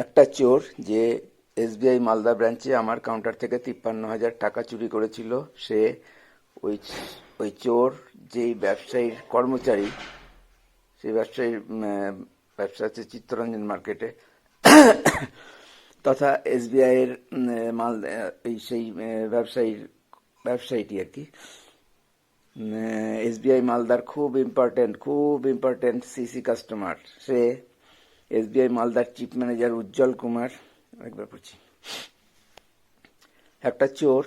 একটা চোর যে এসবিআই মালদা ব্রাঞ্চে আমার কাউন্টার থেকে 53,000 টাকা চুরি করেছিল, সে ওই ওই চোর যেই ব্যবসায়ীর কর্মচারী, সেই ব্যবসায়ীর ব্যবসা হচ্ছে চিত্তরঞ্জন মার্কেটে, তথা এসবিআই এর মাল এই সেই ব্যবসায়ীটি আর কি, এসবিআই মালদার খুব ইম্পর্টেন্ট সিসি কাস্টমার। সে এসবিআই মালদার চিফ ম্যানেজার উজ্জ্বল কুমার। একবার পড়ছি। একটা চোর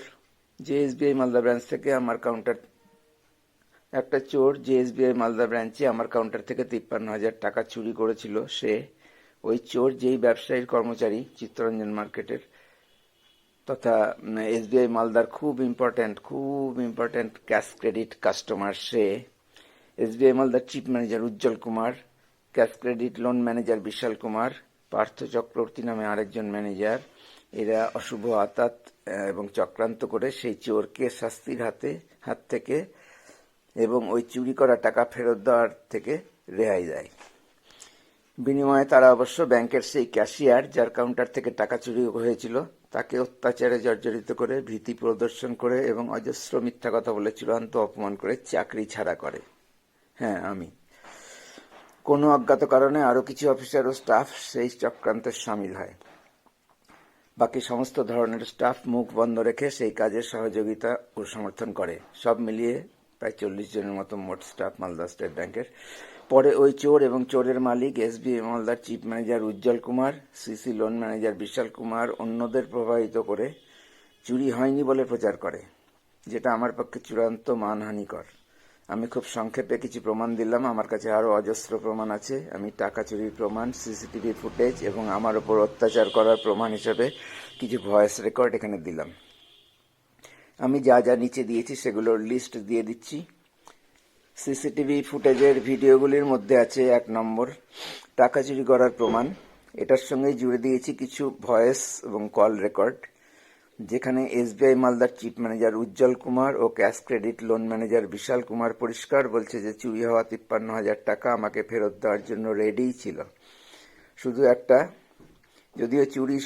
যে এসবিআই মালদা ব্রাঞ্চ থেকে আমার কাউন্টার একটা চোর যে এসবিআই মালদা ব্রাঞ্চে আমার কাউন্টার থেকে 53,000 টাকা চুরি করেছিল, সে ওই চোর যেই ব্যবসায়ীর কর্মচারী চিত্তরঞ্জন মার্কেটের, তথা এসবিআই মালদার খুব ইম্পর্টেন্ট ক্যাশ ক্রেডিট কাস্টমার। সে এসবিআই মালদার chief manager Ujjwal Kumar, cash credit loan manager Bishal Kumar, Partha Chakraborty নামে আরেকজন ম্যানেজার। এরা অশুভ আতাত এবং চক্রান্ত করে সেই চোরকে শাস্তির হাত থেকে এবং ওই চুরি করা টাকা ফেরত দেওয়ার থেকে রেহাই দেয়। বিনিময়ে তারা অবশ্য ব্যাংকের সেই ক্যাশিয়ার যার কাউন্টার থেকে টাকা চুরি হয়েছিল তাকে অত্যাচারে জর্জরিত করে, ভীতি প্রদর্শন করে এবং অজস্র মিথ্যা কথা বলে চূড়ান্ত অপমান করে চাকরি ছাড়া করে। হ্যাঁ, আমি। কোনো অজ্ঞাত কারণে আরও কিছু অফিসার ও স্টাফ সেই চক্রান্তের সামিল হয়। বাকি সমস্ত ধরনের স্টাফ মুখ বন্ধ রেখে সেই কাজের সহযোগিতা ও সমর্থন করে। সব মিলিয়ে প্রায় 40 জনের মতো মোট স্টাফ মালদা স্টেট ব্যাংকের। পরে ওই চোর এবং চোরের মালিক এসবিআই মালদার chief manager Ujjwal Kumar, CC loan manager Bishal Kumar অন্যদের প্রভাবিত করে চুরি হয়নি বলে প্রচার করে, যেটা আমার পক্ষে চূড়ান্ত মানহানিকর। আমি খুব সংক্ষেপে কিছু প্রমাণ দিলাম। আমার কাছে আরও অজস্র প্রমাণ আছে। আমি টাকা চুরির প্রমাণ, সিসিটিভি ফুটেজ এবং আমার ওপর অত্যাচার করার প্রমাণ হিসেবে কিছু ভয়েস রেকর্ড এখানে দিলাম। আমি যা যা নিচে দিয়েছি সেগুলোর লিস্ট দিয়ে দিচ্ছি। সিসিটিভি ফুটেজের ভিডিওগুলির মধ্যে আছে 1 নম্বর টাকা চুরি করার প্রমাণ। এটার সঙ্গে জুড়ে দিয়েছি কিছু ভয়েস এবং কল রেকর্ড, যেখানে এসবিআই মালদার চিফ ম্যানেজার উজ্জ্বল কুমার ও cash credit loan manager Bishal Kumar পরিষ্কার বলছে যে চুরি হওয়া 53,000 টাকা আমাকে ফেরত দেওয়ার জন্য রেডিই ছিল। শুধু একটা, যদিও চুরি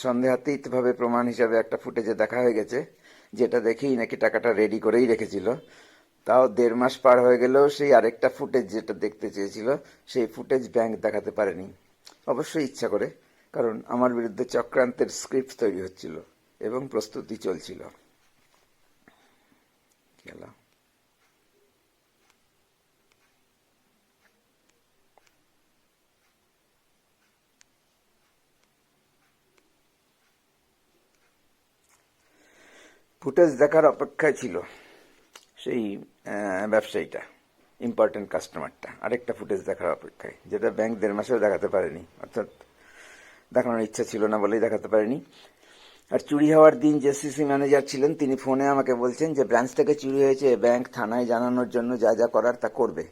সন্দেহাতীতভাবে প্রমাণ হিসাবে একটা ফুটেজে দেখা হয়ে গেছে, যেটা দেখেই নাকি টাকাটা রেডি করেই রেখেছিল। তাও 1.5 মাস পার হয়ে গেলেও সেই আরেকটা ফুটেজ যেটা দেখতে চেয়েছিল, সেই ফুটেজ ব্যাংক দেখাতে পারেনি, অবশ্যই ইচ্ছা করে, কারণ আমার বিরুদ্ধে চক্রান্তের স্ক্রিপ্ট তৈরি হচ্ছিল এবং প্রস্তুতি চলছিল। ফুটেজ দেখার অপেক্ষায় ছিল সেই ব্যবসায়ীটা, ইম্পর্টেন্ট কাস্টমারটা, আরেকটা ফুটেজ দেখার অপেক্ষায়, যেটা ব্যাংক 1.5 মাসেও দেখাতে পারেনি, অর্থাৎ দেখানোর ইচ্ছা ছিল না বলেই দেখাতে পারেনি। আর চুরি হওয়ার দিন যে সিসি ম্যানেজার ছিলেন, তিনি ফোনে আমাকে বলছেন যে ব্রাঞ্চ থেকে চুরি হয়েছে, ব্যাংক থানায় জানানোর জন্য যা যা করার তা করবে।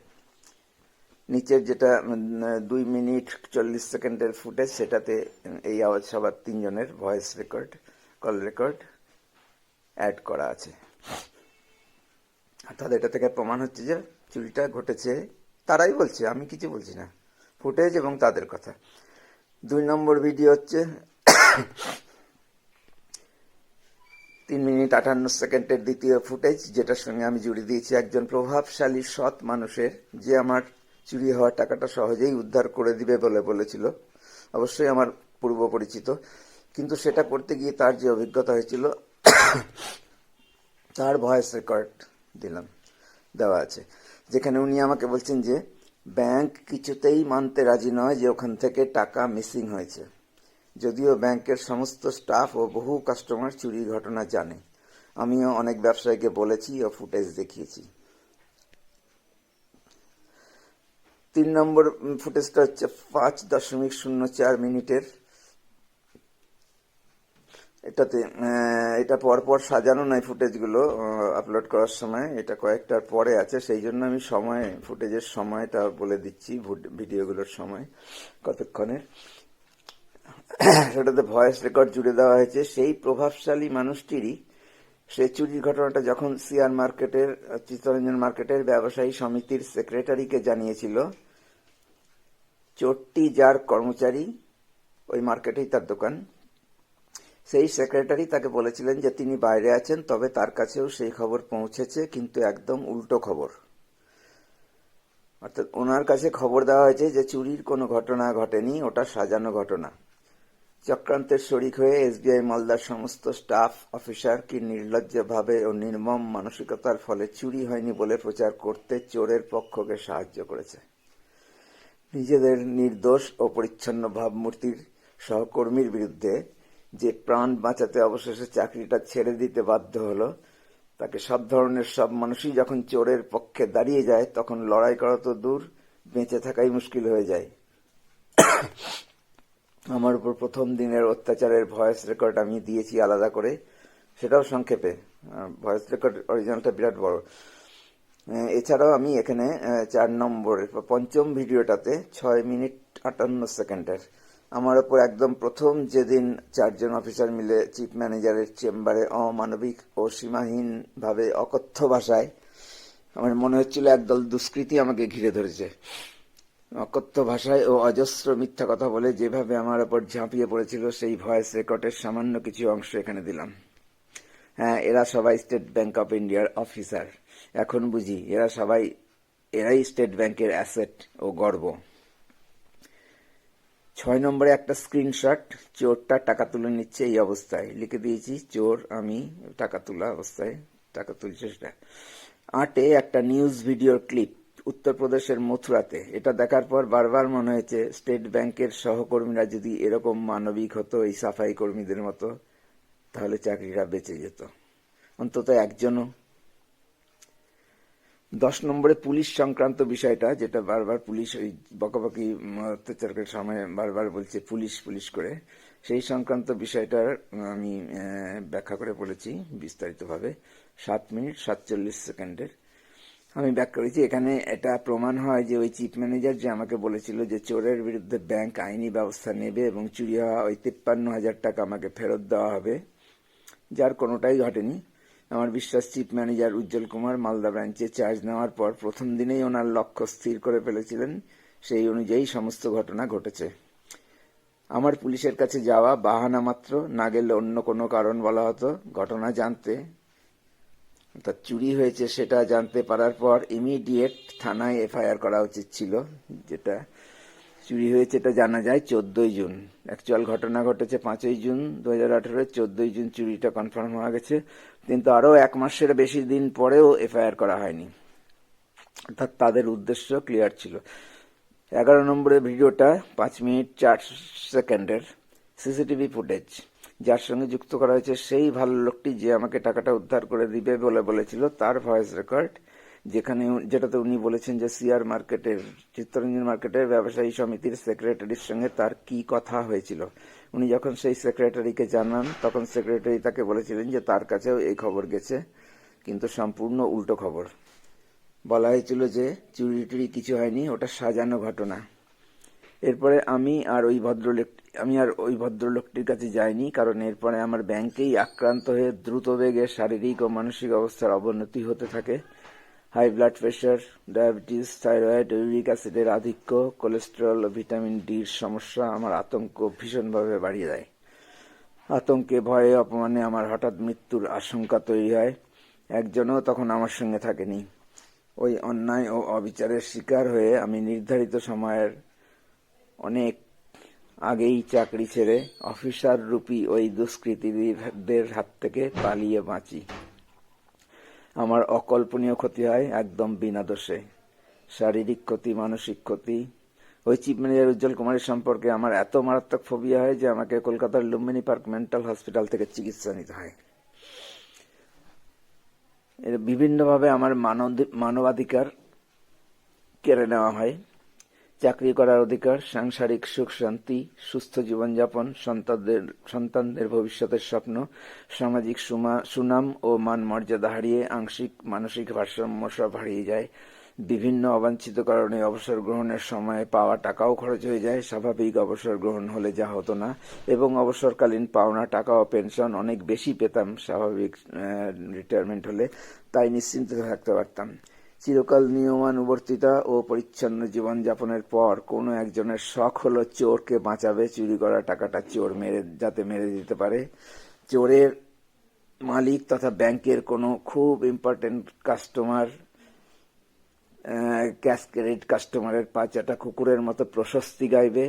নিচের যেটা 2 মিনিট 40 সেকেন্ডের ফুটেজ, সেটাতে এই আওয়াজ সবার 3 জনের voice record, call record add করা আছে। অর্থাৎ এটা থেকে প্রমাণ হচ্ছে যে চুরিটা ঘটেছে, তারাই বলছে, আমি কিছু বলছি না, ফুটেজ এবং তাদের কথা। 2 নম্বর ভিডিও হচ্ছে 3 মিনিট 58 সেকেন্ডের দ্বিতীয় ফুটেজ, যেটার সঙ্গে আমি জুড়ে দিয়েছি একজন প্রভাবশালী সৎ মানুষের, যে আমার চুরি হওয়া টাকাটা সহজেই উদ্ধার করে দিবে বলে বলেছিল, অবশ্যই আমার পূর্ব পরিচিত, কিন্তু সেটা করতে গিয়ে তার যে অভিজ্ঞতা হয়েছিল তার ভয়েস রেকর্ড দেওয়া আছে, যেখানে উনি আমাকে বলছেন যে ব্যাংক কিছুতেই মানতে রাজি নয় যে ওখান থেকে টাকা মিসিং হয়েছে, যদিও ব্যাংকের সমস্ত স্টাফ ও বহু কাস্টমার চুরির ঘটনা জানে। আমিও অনেক ব্যবসায়ীকে বলেছি ও ফুটেজ দেখিয়েছি। 3 নম্বর ফুটেজটা হচ্ছে 5.04 মিনিটের। এটা পরপর সাজানো নয় ফুটেজগুলো আপলোড করার সময়, এটা কয়েকটার পরে আছে, সেই জন্য আমি ফুটেজের সময়টা বলে দিচ্ছি, ভিডিওগুলোর সময় কতক্ষণের। সেটাতে ভয়েস রেকর্ড জুড়ে দেওয়া হয়েছে সেই প্রভাবশালী মানুষটিরই। সে চুরির ঘটনাটা যখন চিত্তরঞ্জন মার্কেটের ব্যবসায়ী সমিতির সেক্রেটারিকে জানিয়েছিল, চোরটি যার কর্মচারী ওই মার্কেটেই তার দোকান। সেই সেক্রেটারি তাকে বলেছিলেন যে তিনি বাইরে আছেন, তবে তার কাছেও সেই খবর পৌঁছেছে, কিন্তু একদম উল্টো খবর। অর্থাৎ ওনার কাছে খবর দেওয়া হয়েছে যে চুরির কোনো ঘটনা ঘটেনি, ওটা সাজানো ঘটনা। চক্রান্তের শরিক হয়ে এসবিআই মালদার সমস্ত স্টাফ অফিসার কি নির্লজ্জভাবে ও নির্মম মানসিকতার ফলে চুরি হয়নি বলে প্রচার করতে চোরের পক্ষকে সাহায্য করেছে। নিজেদের নির্দোষ ও পরিচ্ছন্ন ভাবমূর্তির সহকর্মীর বিরুদ্ধে যে প্রাণ বাঁচাতে অবশেষে চাকরিটা ছেড়ে দিতে বাধ্য হলো, তাকে সব ধরনের সব মানুষই যখন চোরের পক্ষে দাঁড়িয়ে যায়, তখন লড়াই করা তো দূর, বেঁচে থাকাই মুশকিল হয়ে যায়। আমার উপর প্রথম দিনের অত্যাচারের ভয়েস রেকর্ড আমি দিয়েছি আলাদা করে, সেটাও সংক্ষেপে। ভয়েস রেকর্ড অরিজিনালটা বিরাট বড়। এছাড়াও আমি এখানে 4 নম্বরের 5ম ভিডিওটাতে 6 মিনিট 58 সেকেন্ডের আমার ওপর একদম প্রথম যেদিন 4 জন অফিসার মিলে চিফ ম্যানেজারের চেম্বারে অমানবিক ও সীমাহীন ভাবে অকথ্য ভাষায়, আমার মনে হচ্ছিল একদল দুষ্কৃতী আমাকে ঘিরে ধরেছে, অকথ্য ভাষায় ও অজস্র মিথ্যা কথা বলে যেভাবে আমার ওপর ঝাঁপিয়ে পড়েছিল, সেই ভয়েস রেকর্ডের সামান্য কিছু অংশ এখানে দিলাম। হ্যাঁ, এরা সবাই স্টেট ব্যাংক অফ ইন্ডিয়ার অফিসার। এখন বুঝি এরাই স্টেট ব্যাংকের অ্যাসেট ও গর্ব। 6 নম্বরে একটা স্ক্রিনশট, চোরটা টাকা তুলে নিচ্ছে এই অবস্থায়। লিখে দিয়েছি চোর আমি, টাকা তোলা অবস্থায় টাকা তুলছে সেটা। 8-এ একটা নিউজ ভিডিওর ক্লিপ, উত্তরপ্রদেশের মথুরাতে। এটা দেখার পর বারবার মনে হয়েছে স্টেট ব্যাংকের সহকর্মীরা যদি এরকম মানবিক হতো এই সাফাই কর্মীদের মতো, তাহলে চাকরিটা বেঁচে যেত, অন্তত একজনও। 10 নম্বরে পুলিশ সংক্রান্ত বিষয়টা, যেটা বারবার পুলিশ ওই বকাবকি অত্যাচারের সময় বারবার বলছে পুলিশ পুলিশ করে, সেই সংক্রান্ত বিষয়টার আমি ব্যাখ্যা করে বলেছি বিস্তারিতভাবে 7 মিনিট 47 সেকেন্ডের। আমি ব্যাখ্যা করেছি এখানে এটা প্রমাণ হয় যে ওই চিফ ম্যানেজার যে আমাকে বলেছিল যে চোরের বিরুদ্ধে ব্যাংক আইনি ব্যবস্থা নেবে এবং চুরি হওয়া ওই 53,000 টাকা আমাকে ফেরত দেওয়া হবে, যার কোনোটাই ঘটেনি। আমার বিশ্বাস চিফ ম্যানেজার উজ্জ্বল কুমার মালদা ব্রাঞ্চে চার্জ নেওয়ার পর প্রথম দিনেই ওনার লক্ষ্য স্থির করে ফেলেছিলেন, সেই অনুযায়ী সমস্ত ঘটনা ঘটেছে। আমার পুলিশের কাছে যাওয়া বাহানা মাত্র, না গেলে অন্য কোনো কারণ বলা হতো। ঘটনা জানতে, অর্থাৎ চুরি হয়েছে সেটা জানতে পারার পর ইমিডিয়েট থানায় এফআইআর করা উচিত ছিল। যেটা চুরি হয়েছে এটা জানা যায় 14ই জুন, অ্যাকচুয়াল ঘটনা ঘটেছে 5ই জুন 2018, 14ই জুন চুরিটা কনফার্ম হয়ে গেছে, কিন্তু আরো 1 মাসের বেশি দিন পরেও এফআইআর করা হয়নি, অর্থাৎ তাদের উদ্দেশ্য ক্লিয়ার ছিল। 11 নম্বরের ভিডিওটা 5 মিনিট 4 সেকেন্ডের সিসিটিভি ফুটেজ, যার সঙ্গে যুক্ত করা হয়েছে সেই ভালো লোকটি যে আমাকে টাকাটা উদ্ধার করে দিবে বলে বলেছিল, তার ভয়েস রেকর্ড, যেটাতে উনি বলেছেন যে সিআর মার্কেটের, চিত্তরঞ্জন মার্কেটের ব্যবসায়ী সমিতির সেক্রেটারির সঙ্গে তার কি কথা হয়েছিল। উনি যখন সেই সেক্রেটারিকে জানান, তখন সেক্রেটারি তাকে বলেছিলেন যে তার কাছেও এই খবর গেছে, কিন্তু সম্পূর্ণ উল্টো খবর। বলা হয়েছিল যে চুরি টুরি কিছু হয়নি, ওটা সাজানো ঘটনা। এরপরে আমি আর ওই ভদ্রলোকটির কাছে যাইনি, কারণ এরপরে আমার ব্যাংকেই আক্রান্ত হয়ে দ্রুত বেগে শারীরিক ও মানসিক অবস্থার অবনতি হতে থাকে। High blood pressure, diabetes, thyroid, uric অ্যাসিডের আধিক্য, কোলেস্টেরল ও ভিটামিন ডির সমস্যা আমার আতঙ্ক ভীষণভাবে বাড়িয়ে দেয়। আতঙ্কে, ভয়ে, অপমানে আমার হঠাৎ মৃত্যুর আশঙ্কা তৈরি হয়। একজনও তখন আমার সঙ্গে থাকেনি। ওই অন্যায় ও অবিচারের শিকার হয়ে আমি নির্ধারিত সময়ের অনেক আগেই চাকরি ছেড়ে অফিসার রূপী ওই দুষ্কৃতীদের হাত থেকে পালিয়ে বাঁচি। আমার অকল্পনীয় ক্ষতি হয় একদম বিনা দোষে, শারীরিক ক্ষতি, মানসিক ক্ষতি। ওই চিফ ম্যানেজার উজ্জ্বল কুমারের সম্পর্কে আমার এত মারাত্মক ফোবিয়া হয় যে আমাকে কলকাতার লুম্বিনী পার্ক মেন্টাল হসপিটাল থেকে চিকিৎসা নিতে হয়। এর বিভিন্নভাবে আমার মানবাধিকার কেড়ে নেওয়া হয়। চাকরি করার অধিকার, সাংসারিক সুখ শান্তি, সুস্থ জীবনযাপন, সন্তানদের ভবিষ্যতের স্বপ্ন, সামাজিক সুনাম ও মান মর্যাদা হারিয়ে আংশিক মানসিক ভারসাম্য সব হারিয়ে যায়। বিভিন্ন অবাঞ্ছিত কারণে অবসর গ্রহণের সময় পাওয়া টাকাও খরচ হয়ে যায় স্বাভাবিক অবসর গ্রহণ হলে যা হতো না, এবং অবসরকালীন পাওনা টাকা ও পেনশন অনেক বেশি পেতাম স্বাভাবিক রিটায়ারমেন্ট হলে, তাই নিশ্চিন্তে থাকতে পারতাম। চিরকাল নিয়মানুবর্তিতা ও পরিচ্ছন্ন জীবনযাপনের পর কোনো একজনের শখ হলো চোরকে বাঁচাবে, চুরি করা টাকাটা চোর যাতে মেরে দিতে পারে। চোরের মালিক তথা ব্যাংকের কোনো খুব ইম্পর্টেন্ট কাস্টমার ক্যাশ ক্রেডিট কাস্টমারের পাঁচাটা কুকুরের মতো প্রশস্তি গাইবে,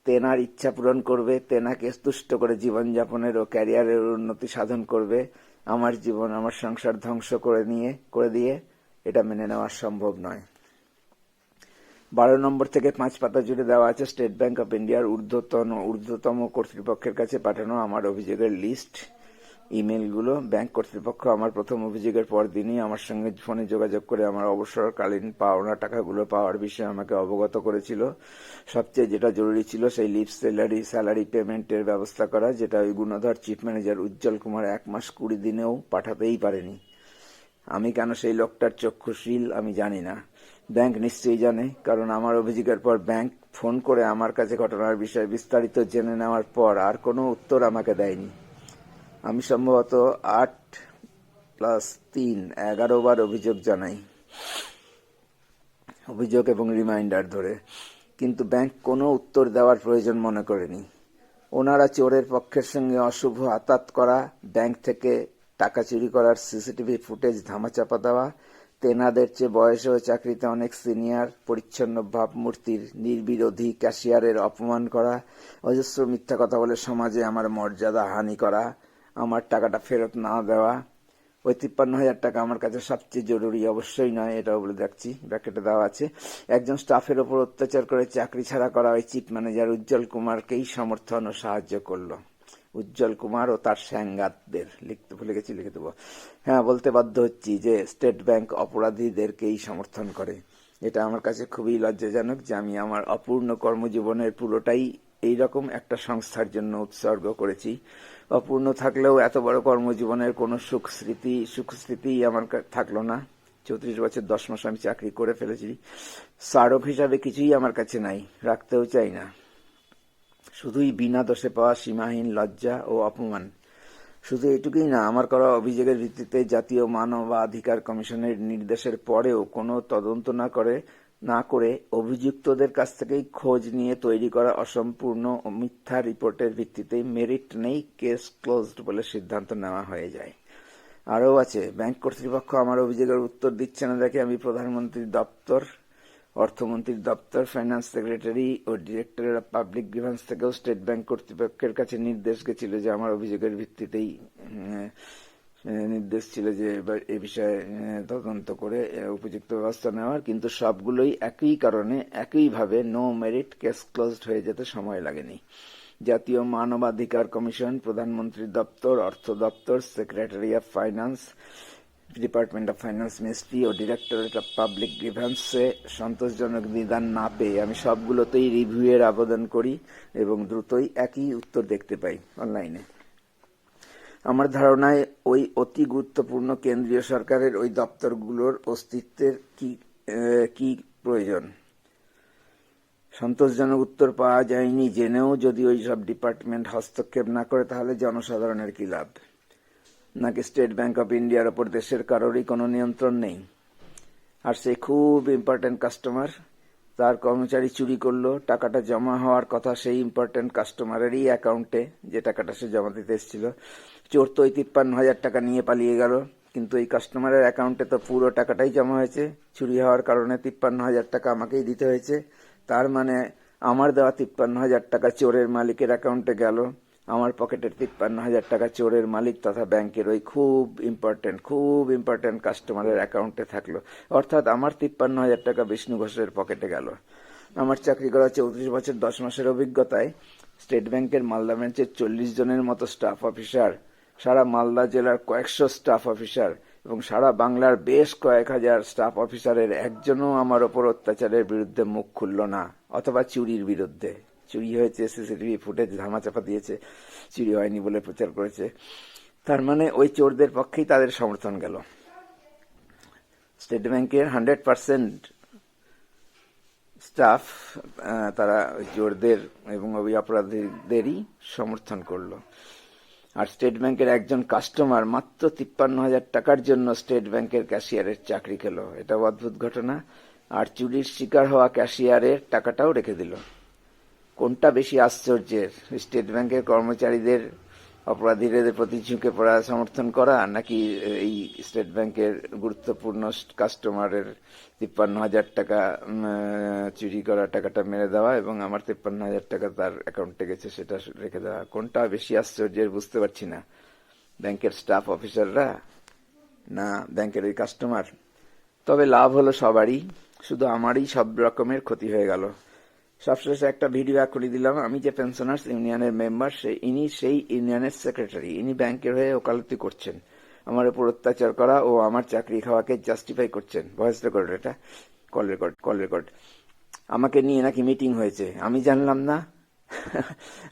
তেনার ইচ্ছা পূরণ করবে, তেনাকে তুষ্ট করে জীবনযাপনের ও ক্যারিয়ারের উন্নতি সাধন করবে। আমার জীবন, আমার সংসার ধ্বংস করে দিয়ে এটা মেনে নেওয়া সম্ভব নয়। 12 নম্বর থেকে 5 পাতা জুড়ে দেওয়া আছে স্টেট ব্যাংক অফ ইন্ডিয়ার ঊর্ধ্বতম কর্তৃপক্ষের কাছে পাঠানো আমার অভিযোগের লিস্ট, ইমেলগুলো। ব্যাংক কর্তৃপক্ষ আমার প্রথম অভিযোগের পর দিনই আমার সঙ্গে ফোনে যোগাযোগ করে আমার অবসরকালীন পাওনা টাকাগুলো পাওয়ার বিষয়ে আমাকে অবগত করেছিল। সবচেয়ে যেটা জরুরি ছিল সেই লিভ স্যালারি পেমেন্টের ব্যবস্থা করা, যেটা ওই গুণধর চিফ ম্যানেজার উজ্জ্বল কুমার 1 মাস 20 দিনেও পাঠাতেই পারেনি। আমি কেন সেই লোকটার চক্ষুশীল আমি জানি না, ব্যাংক নিশ্চয়ই জানে, কারণ আমার অভিযোগের পর ব্যাংক ফোন করে আমার কাছে ঘটনার বিষয়ে বিস্তারিত জেনে নেওয়ার পর আর কোনো উত্তর আমাকে দেয়নি। আমি সম্ভবত 8+3 11 বার অভিযোগ জানাই, অভিযোগ এবং রিমাইন্ডার ধরে, কিন্তু ব্যাংক কোনো উত্তর দেওয়ার প্রয়োজন মনে করেনি। ওনারা চোরের পক্ষের সঙ্গে অশুভ আতাত করা, ব্যাংক থেকে টাকা চুরি করার সিসিটিভি ফুটেজ ধামাচাপা দেওয়া, তেনাদের চেয়ে বয়সে ও চাকরিতে অনেক সিনিয়র পরিচ্ছন্ন ভাবমূর্তির নির্বিরোধী ক্যাশিয়ারের অপমান করা, অজস্র মিথ্যা কথা বলে সমাজে আমার মর্যাদা হানি করা, আমার টাকাটা ফেরত না দেওয়া। ওই 53,000 টাকা আমার কাছে সবচেয়ে জরুরি, অবশ্যই নয়, এটাও বলে রাখছি, ব্র্যাকেটে দেওয়া আছে। একজন স্টাফের ওপর অত্যাচার করে চাকরি ছাড়া করা ওই চিফ ম্যানেজার উজ্জ্বল কুমারকেই সমর্থন ও সাহায্য করলো। উজ্জ্বল কুমার ও তার স্যাঙ্গাতদের, লিখতে ভুলে গেছি, লিখে দেবো। হ্যাঁ, বলতে বাধ্য হচ্ছি যে স্টেট ব্যাংক অপরাধীদেরকেই সমর্থন করে। এটা আমার কাছে খুবই লজ্জাজনক যে আমি আমার অপূর্ণ কর্মজীবনের পুরোটাই এইরকম একটা সংস্থার জন্য উৎসর্গ করেছি। অপূর্ণ থাকলেও এত বড় কর্মজীবনের কোনো সুখস্মৃতি আমার থাকলো না। 34 বছর 10 মাস আমি চাকরি করে ফেলেছি, স্মারক হিসাবে কিছুই আমার কাছে নাই, রাখতেও চাই না। শুধুই বিনা দোষে পাওয়া সীমাহীন লজ্জা ও অপমান। শুধু এটুকুই না, আমার করা অভিযোগের ভিত্তিতে জাতীয় মানবাধিকার কমিশনের নির্দেশের পরেও কোনো তদন্ত না করে অভিযুক্তদের কাছ থেকেই খোঁজ নিয়ে তৈরি করা অসম্পূর্ণ ও মিথ্যা রিপোর্টের ভিত্তিতে মেরিট নেই, কেস ক্লোজড বলে সিদ্ধান্ত নেওয়া হয়ে যায়। আরও আছে, ব্যাংক কর্তৃপক্ষ আমার অভিযোগের উত্তর দিচ্ছে না দেখে আমি প্রধানমন্ত্রীর দপ্তর, অর্থমন্ত্রীর দপ্তর, ফাইন্যান্স সেক্রেটারি ও ডিরেক্টরেট অফ পাবলিক গ্রিভেন্স থেকেও স্টেট ব্যাংক কর্তৃপক্ষের কাছে নির্দেশ গেছিল যে আমার অভিযোগের ভিত্তিতেই নির্দেশ ছিল যে এ বিষয়ে তদন্ত করে উপযুক্ত ব্যবস্থা নেওয়ার, কিন্তু সবগুলোই একই কারণে একইভাবে নো মেরিট, কেস ক্লোজড হয়ে যেতে সময় লাগেনি। জাতীয় মানবাধিকার কমিশন, প্রধানমন্ত্রীর দপ্তর, অর্থ দপ্তর, secretary of finance, department of finance ministry ও ডিরেক্টরেট অফ পাবলিক গ্রিভেন্সে সন্তোষজনক নিদান না পেয়ে আমি সবগুলোতেই রিভিউয়ের আবেদন করি এবং দ্রুতই একই উত্তর দেখতে পাই অনলাইনে। আমার ধারণায় ওই অতি গুরুত্বপূর্ণ কেন্দ্রীয় সরকারের ওই দপ্তরগুলোর অস্তিত্বের কি প্রয়োজন। সন্তোষজনক উত্তর পাওয়া যায়নি জেনেও যদি ওই সব ডিপার্টমেন্ট হস্তক্ষেপ না করে, তাহলে জনসাধারণের কি লাভ? নাকি স্টেট ব্যাংক অফ ইন্ডিয়ার ওপর দেশের কারোরই কোনো নিয়ন্ত্রণ নেই? আর সে খুব ইম্পর্টেন্ট কাস্টমার, তার কর্মচারী চুরি করলো, টাকাটা জমা হওয়ার কথা সেই ইম্পর্টেন্ট কাস্টমারেরই অ্যাকাউন্টে, যে টাকাটা সে জমা দিতে এসেছিল। চোর তো ওই 53,000 টাকা নিয়ে পালিয়ে গেল, কিন্তু এই কাস্টমারের অ্যাকাউন্টে তো পুরো টাকাটাই জমা হয়েছে। চুরি হওয়ার কারণে 53,000 টাকা আমাকেই দিতে হয়েছে। তার মানে আমার দেওয়া 53,000 টাকা চোরের মালিকের অ্যাকাউন্টে গেল, আমার পকেটের 53,000 টাকা চোরের মালিক তথা ব্যাংকের ওই খুব ইম্পর্টেন্ট কাস্টমারের অ্যাকাউন্টে থাকলো। অর্থাৎ আমার 53,000 টাকা বিষ্ণু ঘোষের পকেটে গেল। আমার চাকরি করা 34 বছর 10 মাসের অভিজ্ঞতায় স্টেট ব্যাংকের মালদা ব্রাঞ্চের 40 জনের মতো স্টাফ অফিসার, সারা মালদা জেলার কয়েকশো স্টাফ অফিসার এবং সারা বাংলার বেশ কয়েক হাজার স্টাফ অফিসারের একজনও আমার ওপর অত্যাচারের বিরুদ্ধে মুখ খুলল না, অথবা চুরির বিরুদ্ধে। চুরি হয়েছে, সিসিটিভি ফুটেজ ধামাচাপা দিয়েছে, চুরি হয়নি বলে প্রচার করেছে। তার মানে ওই চোরদের পক্ষেই তাদের সমর্থন গেল। স্টেট ব্যাংকের 100% স্টাফ তারা ওই চোরদের এবং ওই অপরাধীদেরই সমর্থন করলো। আর স্টেট ব্যাংকের একজন কাস্টমার মাত্র 53,000 টাকার জন্য স্টেট ব্যাংকের ক্যাশিয়ারের চাকরি খেলো। এটা অদ্ভুত ঘটনা। আর চুরির শিকার হওয়া ক্যাশিয়ারের টাকাটাও রেখে দিল। কোনটা বেশি আশ্চর্যের, স্টেট ব্যাংকের কর্মচারীদের অপরাধীদের প্রতি ঝুঁকে পড়া সমর্থন করা, নাকি এই স্টেট ব্যাংকের গুরুত্বপূর্ণ কাস্টমারের 53,000 টাকা চুরি করা টাকাটা মেরে দেওয়া এবং আমার 53,000 টাকা তার অ্যাকাউন্টে গেছে সেটা রেখে দেওয়া, কোনটা বেশি আশ্চর্যের বুঝতে পারছি না। ব্যাংকের স্টাফ অফিসাররা না ব্যাংকের ওই কাস্টমার? তবে লাভ হলো সবারই, শুধু আমারই সব রকমের ক্ষতি হয়ে গেল। সবশেষে একটা ভিডিও এখনই দিলাম। আমি যে পেনশনার্স ইউনিয়নের মেম্বার, ইনি সেই ইউনিয়নের সেক্রেটারি। ইনি ব্যাংকের হয়ে ওকালতি করছেন, আমার উপর অত্যাচার করা ও আমার চাকরি খাওয়াকে জাস্টিফাই করছেন। ভয়েস রেকর্ড, এটা কল রেকর্ড। আমাকে নিয়ে নাকি মিটিং হয়েছে, আমি জানলাম না।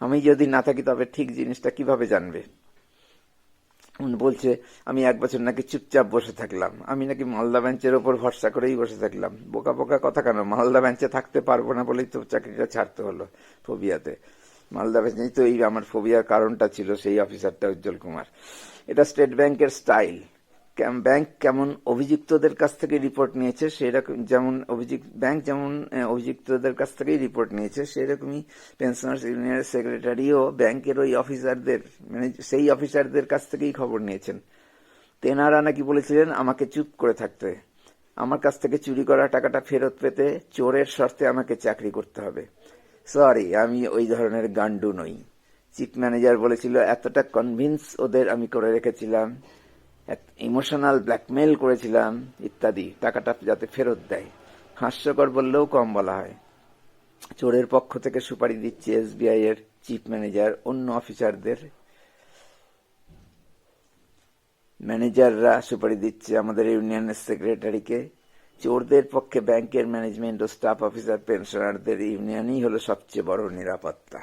আমি যদি না থাকি তবে ঠিক জিনিসটা কিভাবে জানবে? বলছে আমি 1 বছর নাকি চুপচাপ বসে থাকলাম, আমি নাকি মালদা বেঞ্চের ওপর ভরসা করেই বসে থাকলাম। বোকা বোকা কথা কেন? মালদা বেঞ্চে থাকতে পারবো না বলেই তো চাকরিটা ছাড়তে হলো ফোবিয়াতে। মালদা বেঞ্চেই তো এই আমার ফোবিয়ার কারণটা ছিল, সেই অফিসারটা উজ্জ্বল কুমার। এটা স্টেট ব্যাংকের স্টাইল। ব্যাংক কেমন অভিযুক্তদের কাছ থেকে রিপোর্ট নিয়েছে, সেরকম যেমন ব্যাংক যেমন অভিযুক্তদের কাছ থেকেই রিপোর্ট নিয়েছে, সেরকমই পেনশনার্স ইউনিয়নের সেক্রেটারিও ব্যাংকের ওই অফিসারদের, মানে সেই অফিসারদের কাছ থেকেই খবর নিয়েছেন। তেনারা নাকি বলেছিলেন আমাকে চুপ করে থাকতে, আমার কাছ থেকে চুরি করা টাকাটা ফেরত পেতে চোরের শর্তে আমাকে চাকরি করতে হবে। সরি, আমি ওই ধরনের গান্ডু নই। চিফ ম্যানেজার বলেছিল এতটা কনভিন্স ওদের আমি করে রেখেছিলাম, ইমোশনাল ব্ল্যাকমেল করেছিলাম ইত্যাদি, টাকাটা যাতে ফেরত দেয়। হাস্যকর বললেও কম বলা হয়। চোরের পক্ষ থেকে সুপারি দিচ্ছে এসবিআই এর চিফ ম্যানেজার, অন্য অফিসারদের ম্যানেজাররা সুপারি দিচ্ছে আমাদের ইউনিয়নের সেক্রেটারিকে। চোরদের পক্ষে ব্যাংকের ম্যানেজমেন্ট ও স্টাফ অফিসার পেনশনারদের ইউনিয়নই হলো সবচেয়ে বড় নিরাপত্তা।